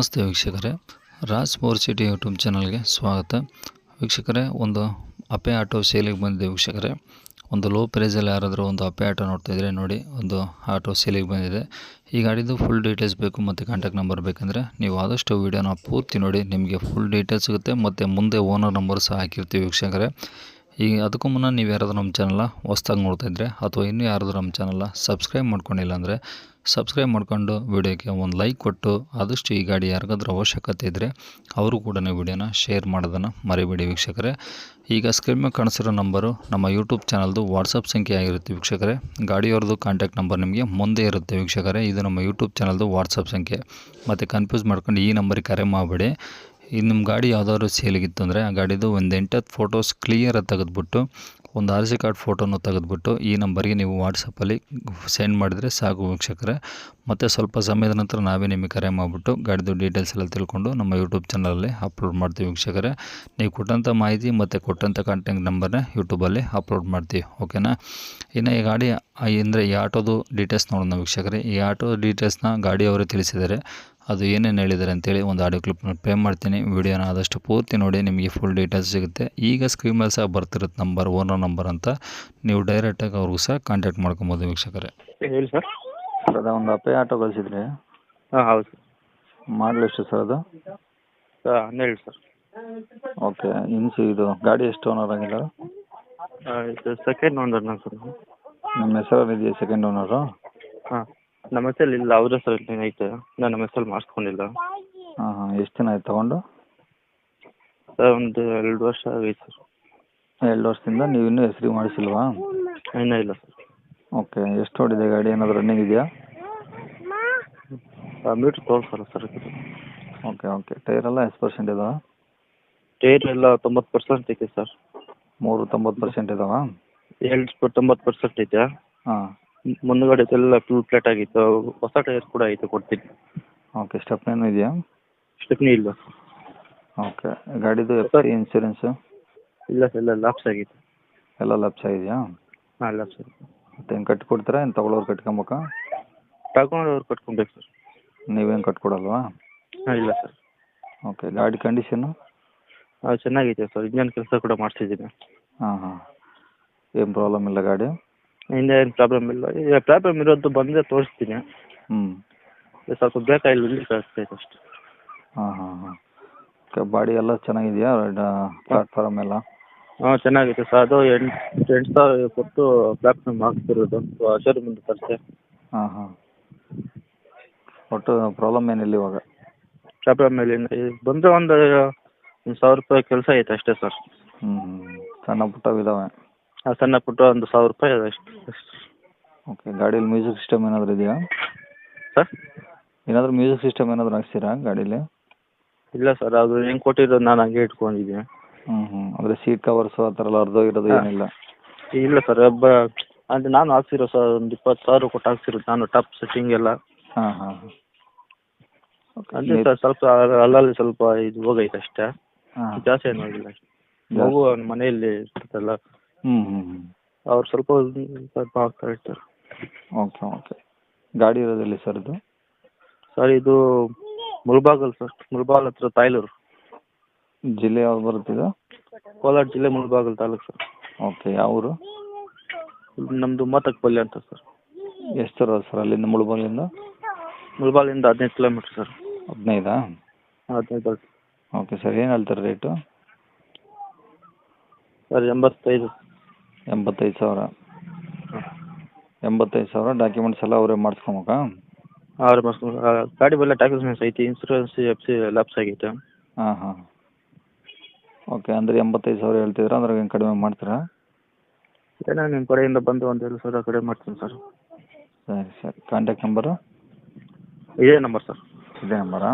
ನಮಸ್ತೆ ವೀಕ್ಷಕರೇ, Raj four city YouTube ಚಾನಲ್ಗೆ ಸ್ವಾಗತ. ವೀಕ್ಷಕರೇ, ಒಂದು ಅಪೆ ಆಟೋ ಸೇಲಿಗೆ ಬಂದಿದೆ ವೀಕ್ಷಕರೇ. ಒಂದು ಲೋ ಪ್ರೈಸಲ್ಲಿ ಯಾರಾದರೂ ಒಂದು ಅಪೆ ಆಟೋ ನೋಡ್ತಾಯಿದ್ರೆ ನೋಡಿ, ಒಂದು ಆಟೋ ಸೇಲಿಗೆ ಬಂದಿದೆ. ಈ ಗಾಡಿದು ಫುಲ್ ಡೀಟೇಲ್ಸ್ ಬೇಕು ಮತ್ತು ಕಾಂಟ್ಯಾಕ್ಟ್ ನಂಬರ್ ಬೇಕಂದರೆ ನೀವು ಆದಷ್ಟು ವೀಡಿಯೋನ ಪೂರ್ತಿ ನೋಡಿ, ನಿಮಗೆ ಫುಲ್ ಡೀಟೇಲ್ಸ್ ಸಿಗುತ್ತೆ ಮತ್ತು ಮುಂದೆ ಓನರ್ ನಂಬರ್ ಸಹ ಹಾಕಿರ್ತೀವಿ ವೀಕ್ಷಕರೇ. ಈಗ ಅದಕ್ಕೂ ಮುನ್ನ ನೀವು ಯಾರಾದರೂ ನಮ್ಮ ಚಾನಲ್ನ ಹೊಸ್ದಾಗಿ ನೋಡ್ತಾಯಿದ್ರೆ ಅಥವಾ ಇನ್ನೂ ಯಾರಾದರೂ ನಮ್ಮ ಚಾನಲ್ನ ಸಬ್ಸ್ಕ್ರೈಬ್ ಮಾಡ್ಕೊಂಡಿಲ್ಲ ಅಂದರೆ ಸಬ್ಸ್ಕ್ರೈಬ್ ಮಾಡ್ಕೊಂಡು ವಿಡಿಯೋಕ್ಕೆ ಒಂದು ಲೈಕ್ ಕೊಟ್ಟು, ಆದಷ್ಟು ಈ ಗಾಡಿ ಯಾರಿಗಾದ್ರೂ ಅವಶ್ಯಕತೆ ಇದ್ದರೆ ಅವರು ಕೂಡ ವಿಡಿಯೋನ ಶೇರ್ ಮಾಡೋದನ್ನು ಮರಿಬೇಡಿ ವೀಕ್ಷಕರೇ. ಈಗ ಸ್ಕ್ರೀನ್ ಮೇಲೆ ಕಾಣಿಸಿರೋ ನಂಬರು ನಮ್ಮ ಯೂಟ್ಯೂಬ್ ಚಾನಲ್ದು ವಾಟ್ಸಪ್ ಸಂಖ್ಯೆ ಆಗಿರುತ್ತೆ ವೀಕ್ಷಕರೇ. ಗಾಡಿಯವ್ರದ್ದು ಕಾಂಟ್ಯಾಕ್ಟ್ ನಂಬರ್ ನಿಮಗೆ ಮುಂದೆ ಇರುತ್ತೆ ವೀಕ್ಷಕರೇ. ಇದು ನಮ್ಮ ಯೂಟ್ಯೂಬ್ ಚಾನಲ್ದು ವಾಟ್ಸಪ್ ಸಂಖ್ಯೆ. ಮತ್ತು ಕನ್ಫ್ಯೂಸ್ ಮಾಡ್ಕೊಂಡು ಈ ನಂಬರಿಗೆ ಕರೆ ಮಾಡಬೇಡಿ. ಈ ನಿಮ್ಮ ಗಾಡಿ ಯಾವುದಾದ್ರು ಸೇಲಿಗಿತ್ತು ಅಂದರೆ ಆ ಗಾಡಿದು ಒಂದು 8 ಫೋಟೋಸ್ ಕ್ಲಿಯರಾಗಿ ತೆಗೆದುಬಿಟ್ಟು, ಒಂದು RC ಕಾರ್ಡ್ ಫೋಟೋನು ತೆಗೆದುಬಿಟ್ಟು ಈ ನಂಬರ್ಗೆ ನೀವು ವಾಟ್ಸಪ್ಪಲ್ಲಿ ಸೆಂಡ್ ಮಾಡಿದರೆ ಸಾಕು ವೀಕ್ಷಕರೇ. ಮತ್ತು ಸ್ವಲ್ಪ ಸಮಯದ ನಂತರ ನಾವೇ ನಿಮಗೆ ಕರೆ ಮಾಡಿಬಿಟ್ಟು ಗಾಡಿದು ಡೀಟೇಲ್ಸ್ ಎಲ್ಲ ತಿಳ್ಕೊಂಡು ನಮ್ಮ ಯೂಟ್ಯೂಬ್ ಚಾನಲಲ್ಲಿ ಅಪ್ಲೋಡ್ ಮಾಡ್ತೀವಿ ವೀಕ್ಷಕರೇ. ನೀವು ಕೊಟ್ಟಂಥ ಮಾಹಿತಿ ಮತ್ತು ಕೊಟ್ಟಂಥ ಕಾಂಟ್ಯಾಕ್ಟ್ ನಂಬರ್ನ ಯೂಟ್ಯೂಬಲ್ಲಿ ಅಪ್ಲೋಡ್ ಮಾಡ್ತೀವಿ, ಓಕೆನಾ. ಇನ್ನು ಈ ಗಾಡಿ ಅಂದರೆ ಈ ಆಟೋದು ಡೀಟೇಲ್ಸ್ ನೋಡೋಣ ವೀಕ್ಷಕರೇ. ಈ ಆಟೋ ಡೀಟೇಲ್ಸ್ನ ಗಾಡಿಯವರೇ ತಿಳಿಸಿದ್ದಾರೆ. ಅದು ಏನೇನು ಹೇಳಿದ್ದಾರೆ ಅಂತೇಳಿ ಒಂದು ಆಡಿಯೋ ಕ್ಲಿಪ್ನ ಪ್ಲೇ ಮಾಡ್ತೀನಿ. ವಿಡಿಯೋನ ಆದಷ್ಟು ಪೂರ್ತಿ ನೋಡಿ, ನಿಮಗೆ ಫುಲ್ ಡೀಟೇಲ್ಸ್ ಸಿಗುತ್ತೆ. ಈಗ ಸ್ಕ್ರೀನ್ ಮೇಲೆ ಸಹ ಬರ್ತಿರುತ್ತೆ ನಂಬರ್, ಓನರ್ ನಂಬರ್ ಅಂತ. ನೀವು ಡೈರೆಕ್ಟಾಗಿ ಅವ್ರಿಗೂ ಸಹ ಕಾಂಟ್ಯಾಕ್ಟ್ ಮಾಡ್ಕೊಬೋದು ವೀಕ್ಷಕರೇ. ಹೇಳಿ ಸರ್. ಅದ ಒಂದು ಅಪೆ ಆಟೋ ಕಳಿಸಿದ್ರಿ. ಹಾಂ ಹೌದು ಸರ್. ಮಾಡಲ್ ಎಷ್ಟು ಸರ್ ಅದು? Sir 12 sir. ಓಕೆ. ಇದು ಗಾಡಿ ಎಷ್ಟು ಓನರ್ ಆಗಿದ್ದಾರೆ? ಇದು ಸೆಕೆಂಡ್ ಓನರ್ ನಾನು ಸರ್. ನಿಮ್ಮ ಹೆಸರಲ್ಲಿ ಇದೆಯಾ ಸೆಕೆಂಡ್ ಓನರು? ಹಾಂ, ನಮ್ಮ ಹೆಸರಲ್ಲಿ ಇಲ್ಲ, ಅವ್ರ ಹೆಸರಲ್ಲಿ ಐತೆ. ನಾನು ನಮ್ಮ ಹೆಸರಲ್ಲಿ ಮಾಡಿಸ್ಕೊಂಡಿಲ್ಲ. ಹಾಂ. ಎಷ್ಟು ದಿನ ಆಯ್ತು ತೊಗೊಂಡು? ಸರ್ ಒಂದು 2 ವರ್ಷ ಆಗೈತೆ ಸರ್. 2 ವರ್ಷದಿಂದ ನೀವು ಇನ್ನೂ ಹೆಸರಿಗೆ ಮಾಡಿಸಿಲ್ವಾ? ಇನ್ನೂ ಇಲ್ಲ ಸರ್. ಓಕೆ. ಎಷ್ಟು ಹೊಡಿದೆ ಗಾಡಿ? ಏನಾದರೂ ರನ್ನಿಂಗ್ ಇದೆಯಾ? ಮೀಟ್ರ್ ತೋರಿಸಲ್ಲ ಸರ್. ಓಕೆ. ಟೈರೆಲ್ಲ ಎಷ್ಟು ಪರ್ಸೆಂಟ್ ಇದಾವೆ? ಟೈರ್ ಎಲ್ಲ 90% ಐತೆ ಸರ್. 90% ಇದಾವಾ? 90% ಐತೆ. ಹಾಂ. ಮುಂದುಗಡೆ ಎಲ್ಲ ಫುಲ್ ಪ್ಲೇಟ್ ಆಗಿತ್ತು. ಹೊಸ ಟೈರ್ ಕೂಡ ಐತೆ, ಕೊಡ್ತೀನಿ. ಓಕೆ. ಸ್ಟೆಪ್ನೇನು ಇದೆಯಾ? ಸ್ಟೆಪ್ನಿ ಇಲ್ಲ. ಓಕೆ. ಗಾಡಿದು FC ಇನ್ಸೂರೆನ್ಸು? ಇಲ್ಲ ಸರ್, ಎಲ್ಲ ಲಾಪ್ಸ್ ಆಗಿತ್ತು. ಎಲ್ಲ ಲಪ್ಸ್ ಆಗಿದೆಯಾ? ಹಾಂ, ಲಾಪ್ಸ್ ಆಗಿದೆ. ಮತ್ತು ಹೆಂಗೆ ಕಟ್ಕೊಡ್ತೀರಾ? ಏನು ತೊಗೊಳೋರು ಕಟ್ಕೊಬೇಕಾ? ತಗೊಂಡವ್ರು ಕಟ್ಕೊಬೇಕು ಸರ್. ನೀವೇನು ಕಟ್ಕೊಡಲ್ವಾ? ಹಾಂ, ಇಲ್ಲ ಸರ್. ಓಕೆ. ಗಾಡಿ ಕಂಡೀಷನ್ನು? ಚೆನ್ನಾಗೈತೆ ಸರ್. ಇಂಜನ್ ಕೆಲಸ ಕೂಡ ಮಾಡಿಸಿದ್ದೀನಿ. ಹಾಂ. ಏನು ಪ್ರಾಬ್ಲಮ್ ಇಲ್ಲ ಗಾಡಿ? ಹಿಂದೆ ಏನು ಪ್ರಾಬ್ಲಮ್ ಇಲ್ಲ. ಈಗ ಪ್ರಾಬ್ಲಮ್ ಇರೋದು ಬಂದರೆ ತೋರಿಸ್ತೀನಿ. ಸ್ವಲ್ಪ ಬೇಕಾಗಿಲ್ಲ, ಇಲ್ಲಿ ಕಳಿಸ್ತೈತೆ ಅಷ್ಟೇ. ಹಾಂ. ಓಕೆ. ಬಾಡಿ ಎಲ್ಲ ಚೆನ್ನಾಗಿದೆಯಾ? ಪ್ಲಾಟ್ಫಾರಮ್ ಎಲ್ಲ? ಹಾಂ, ಚೆನ್ನಾಗೈತೆ ಸರ್. ಅದು 8,000 ಕೊಟ್ಟು ಪ್ಲಾಟ್ಫಾರ್ಮ್ ಹಾಕ್ತಿರೋದು ಶೋರೂಮಿಂದ ತರಿಸಿ. ಹಾಂ. ಒಟ್ಟು ಪ್ರಾಬ್ಲಮ್ ಏನಿಲ್ಲ ಇವಾಗ? ಪ್ರಾಬ್ಲಮ್ ಮೇಲೆ ಬಂದರೆ ಒಂದು 1,000 ರೂಪಾಯಿ ಕೆಲಸ ಐತೆ ಅಷ್ಟೇ ಸರ್. ಸಣ್ಣ ಪುಟ್ಟವು ಇದ್ದಾವೆ? ಸಣ್ಣ ಪುಟ್ಟ ಒಂದು 1,000 ರೂಪಾಯಿ ಅಷ್ಟು. ಓಕೆ. ಗಾಡೀಲಿ ಮ್ಯೂಸಿಕ್ ಸಿಸ್ಟಮ್ ಏನಾದರೂ ಇದೆಯಾ ಸರ್? ಏನಾದರೂ ಮ್ಯೂಸಿಕ್ ಸಿಸ್ಟಮ್ ಏನಾದರೂ ಹಾಕ್ಸಿರಾ ಗಾಡೀಲಿ? ಇಲ್ಲ ಸರ್, ಅದು ಹೆಂಗೆ ಕೊಟ್ಟಿರೋದು ನಾನು ಹಂಗೆ ಇಟ್ಕೊಂಡಿದ್ದೀನಿ. ಅಂದರೆ ಸೀಟ್ ಕವರ್ಸು ಆ ಥರ ಎಲ್ಲ ಹರಿದೋಗಿರೋದು ಏನಿಲ್ಲ? ಇಲ್ಲ ಸರ್, ಅಂದರೆ ನಾನು ಹಾಕ್ಸಿರೋ ಸರ್, ಒಂದು 20,000 ಕೊಟ್ಟು ಹಾಕ್ಸಿರೋದು ನಾನು, ಟಾಪ್ ಸೆಟ್ಟಿಂಗ್ ಎಲ್ಲ. ಹಾಂ. ಅಂದರೆ ಸರ್ ಸ್ವಲ್ಪ ಅಲ್ಲಲ್ಲಿ ಸ್ವಲ್ಪ ಇದು ಹೋಗೈತೆ ಅಷ್ಟೇ. ಜಾಸ್ತಿ ಏನು ಹೋಗಿಲ್ಲ. ಮಗು ಮನೆಯಲ್ಲಿ ಇರ್ತದಲ್ಲ, ಅವ್ರು ಸ್ವಲ್ಪ ಆಗ್ತಾ ಇರ್ತಾರೆ. ಓಕೆ. ಗಾಡಿ ಇರೋದಿಲ್ಲ ಸರ್ ಇದು? ಸರ್ ಇದು ಮುಳಬಾಗಲ್ ಸರ್. ಮುಳಬಾಗಲ್ ಹತ್ರ ತಾಯ್ಲೂರು. ಜಿಲ್ಲೆ ಯಾವ್ದು ಬರುತ್ತಿದೆ? ಕೋಲಾರ ಜಿಲ್ಲೆ, ಮುಳಬಾಗಲ್ ತಾಲೂಕು ಸರ್. ಓಕೆ. ಯಾವ ಊರು? ನಮ್ಮದು ಮಾತಕ್ಪಲ್ಲಿ ಅಂತ ಸರ್. ಎಷ್ಟು ದೂರ ಸರ್ ಅಲ್ಲಿಂದ ಮುಳಬಾಗಿಲಿಂದ? ಮುಳಬಾಗಿಲಿಂದ 15 ಕಿಲೋಮೀಟ್ರ್ ಸರ್. 15? 15. Okay sir. ಏನು ಹೇಳ್ತಾರೆ ರೇಟು? ಸರ್ 85. 85,000? 85,000. ಡಾಕ್ಯುಮೆಂಟ್ಸ್ ಎಲ್ಲ ಅವರೇ ಮಾಡಿಸ್ಕೊಬೇಕಾ? ಅವ್ರು ಮಾಡಿಸ್ಕೊಂಡು ಗಾಡಿ ಮೇಲೆ ಡಾಕ್ಯುಮೆಂಟ್ಸ್ ಐತಿ, ಇನ್ಸೂರೆನ್ಸ್, FC ಲ್ಯಾಪ್ಸ್ ಆಗೈತೆ. ಹಾಂ. ಓಕೆ. ಅಂದರೆ 85,000 ಹೇಳ್ತಿದ್ರೆ ಅದ್ರಾಗ ಏನು ಕಡಿಮೆ ಮಾಡ್ತೀರಾ? ಏನೋ ನಿಮ್ಮ ಕಡೆಯಿಂದ ಬಂದು ಒಂದು 2,000 ಕಡಿಮೆ ಮಾಡ್ತೀನಿ ಸರ್. ಸರಿ. Contact number? ಇದೇ ನಂಬರ್ ಸರ್. ಇದೇ ನಂಬರಾ?